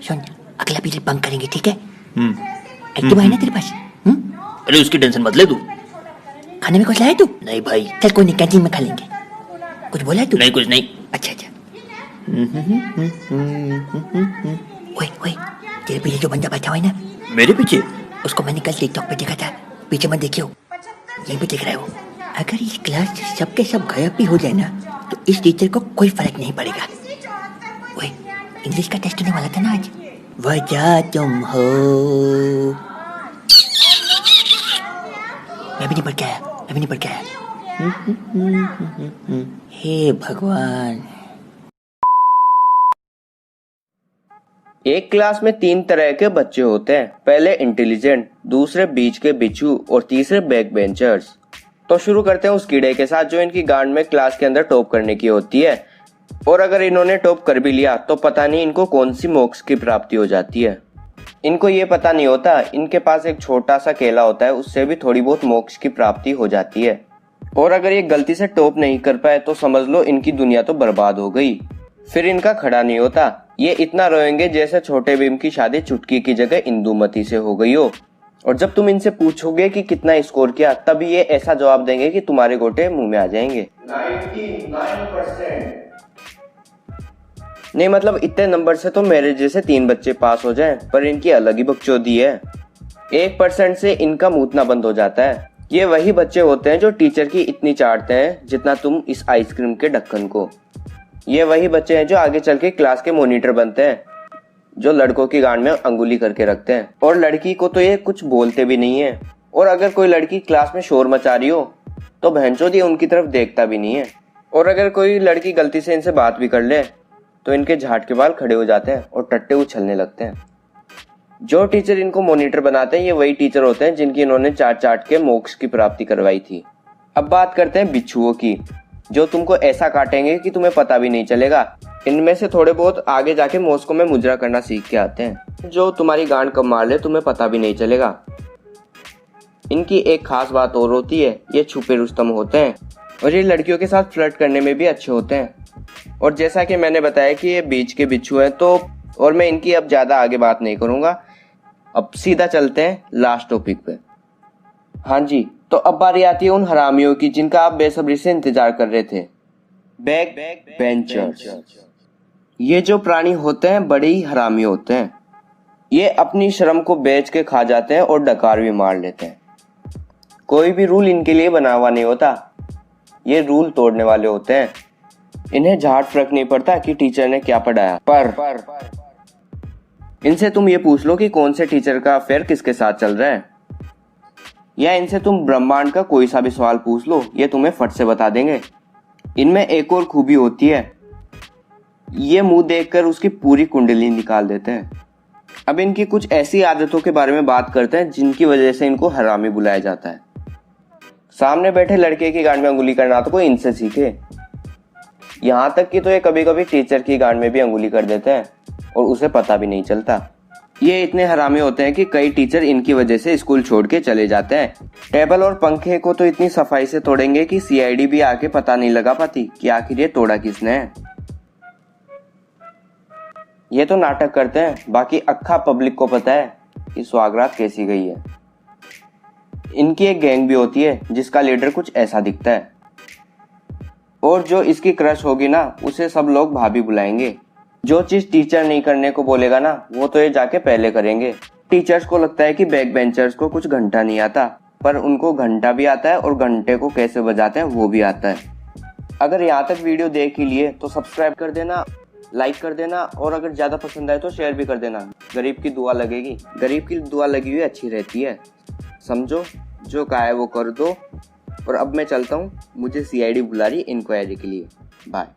सुन, अगला period bunk करेंगे, ठीक है? एक्टिव है ना तेरे पास? अरे उसकी टेंशन मत ले तू। खाने में कुछ लाया तू? नहीं भाई। चल कोई नहीं, कैंटीन में खा लेंगे। कुछ बोला है तू? नहीं, कुछ नहीं। अच्छा। ओए ओए, तेरे पीछे जो बंदा बैठा हुआ है ना, मेरे पीछे? उसको मैंने कल टिकटॉक पे देखा था। पीछे मत देखियो, यहीं पे दिख रहा है वो। अगर इस क्लास से सबके सब गायब भी हो जाए ना, तो इस टीचर को कोई फर्क नहीं पड़ेगा। ओए, इंग्लिश का टेस्ट होने वाला था ना आज। वजह तुम हो। मैं भी नहीं पढ़ के आया। हे भगवान। एक क्लास में 3 तरह के बच्चे होते हैं। पहले इंटेलिजेंट, दूसरे बीच के बिच्छू और तीसरे बैक बेंचर्स। तो शुरू करते हैं उस कीड़े के साथ जो इनकी गांड में क्लास के अंदर टॉप करने की होती है। और अगर इन्होंने टॉप कर भी लिया तो पता नहीं इनको कौन सी मोक्ष की प्राप्ति हो जाती है। इनको ये पता नहीं होता इनके पास एक छोटा सा केला होता है, उससे भी थोड़ी बहुत मोक्ष की प्राप्ति हो जाती है। और अगर ये गलती से टॉप नहीं कर पाए तो समझ लो इनकी दुनिया तो बर्बाद हो गई। फिर इनका खड़ा नहीं होता। ये इतना रोएंगे जैसे छोटे भीम की शादी चुटकी की जगह इंदुमती से हो गई हो। और जब तुम इनसे पूछोगे कि कितना स्कोर किया, तब ये ऐसा जवाब देंगे कि तुम्हारे गोटे मुंह में आ जाएंगे। 99%। नहीं मतलब इतने नंबर से तो मेरे जैसे 3 बच्चे पास हो जाएं, पर इनकी अलग ही बकचोदी है। 1% से इनका मूतना बंद हो जाता है। ये वही बच्चे होते हैं जो टीचर की इतनी चाटते हैं जितना तुम इस आइसक्रीम के ढक्कन को। ये वही बच्चे हैं जो आगे चल के क्लास के मॉनिटर बनते हैं, जो लड़कों की गांड में अंगुली करके रखते हैं। और लड़की को तो ये कुछ बोलते भी नहीं है। और अगर कोई लड़की क्लास में शोर मचा रही हो तो भैंचोद ये उनकी तरफ देखता भी नहीं है। और अगर कोई लड़की गलती से इनसे बात भी कर ले तो इनके झाट के बाल खड़े हो जाते हैं और टट्टे उछलने लगते हैं। जो टीचर इनको मॉनिटर बनाते हैं ये वही टीचर होते हैं जिनकी इन्होंने चाट के मोक्ष की प्राप्ति करवाई थी। अब बात करते हैं बिच्छुओं की, जो तुमको ऐसा काटेंगे कि तुम्हें पता भी नहीं चलेगा। इनमें से थोड़े बहुत आगे जाके मॉस्को में मुजरा करना सीख के आते हैं, जो तुम्हारी गांड कब मार ले तुम्हें पता भी नहीं चलेगा। इनकी एक खास बात और होती है, ये छुपे रुस्तम होते हैं और ये लड़कियों के साथ फ्लर्ट करने में भी अच्छे होते हैं। और जैसा कि मैंने बताया कि ये बीच के बिच्छू हैं, तो और मैं इनकी अब ज्यादा आगे बात नहीं करूंगा। अब सीधा चलते हैं लास्ट टॉपिक पे। हाँ जी, तो अब बारी आती है उन हरामियों की जिनका आप बेसब्री से इंतजार कर रहे थे, बैक बेंचर्स। ये जो प्राणी होते हैं बड़े ही हरामी होते हैं। ये अपनी शर्म को बेच के खा जाते हैं और डकार भी मार लेते हैं। कोई भी रूल इनके लिए बना हुआ नहीं होता, ये रूल तोड़ने वाले होते हैं। इन्हें झाट फर्क नहीं पड़ता कि टीचर ने क्या पढ़ाया। पर इनसे तुम ये पूछ लो कि कौन से टीचर का अफेयर किसके साथ चल रहा है, या इनसे तुम ब्रह्मांड का कोई सा भी सवाल पूछ लो, ये तुम्हें फट से बता देंगे। इनमें एक और खूबी होती है, ये मुंह देखकर उसकी पूरी कुंडली निकाल देते हैं। अब इनकी कुछ ऐसी आदतों के बारे में बात करते हैं जिनकी वजह से इनको हरामी बुलाया जाता है। सामने बैठे लड़के की गांड में अंगुली करना तो कोई इनसे सीखे। यहाँ तक कि तो ये कभी कभी टीचर की गांड में भी अंगुली कर देते हैं और उसे पता भी नहीं चलता। ये इतने हरामी होते हैं कि कई टीचर इनकी वजह से स्कूल छोड़ के चले जाते हैं। टेबल और पंखे को तो इतनी सफाई से तोड़ेंगे कि सीआईडी भी आके पता नहीं लगा पाती कि आखिर ये तोड़ा किसने है। ये तो नाटक करते हैं, बाकी अक्खा पब्लिक को पता है कि स्वागरात कैसी गई है। इनकी एक गैंग भी होती है जिसका लीडर कुछ ऐसा दिखता है, और जो इसकी क्रश होगी ना उसे सब लोग भाभी बुलाएंगे। जो चीज टीचर नहीं करने को बोलेगा ना वो तो ये जाके पहले करेंगे। टीचर्स को लगता है कि बैक बेंचर्स को कुछ घंटा नहीं आता, पर उनको घंटा भी आता है और घंटे को कैसे बजाते हैं वो भी आता है। अगर यहाँ तक वीडियो देख ही लिए तो सब्सक्राइब कर देना, लाइक कर देना, और अगर ज्यादा पसंद आए तो शेयर भी कर देना। गरीब की दुआ लगेगी, गरीब की दुआ लगी हुई अच्छी रहती है। समझो, जो कहा है वो कर दो। और अब मैं चलता हूँ, मुझे सीआईडी बुला रही इंक्वायरी के लिए। बाय।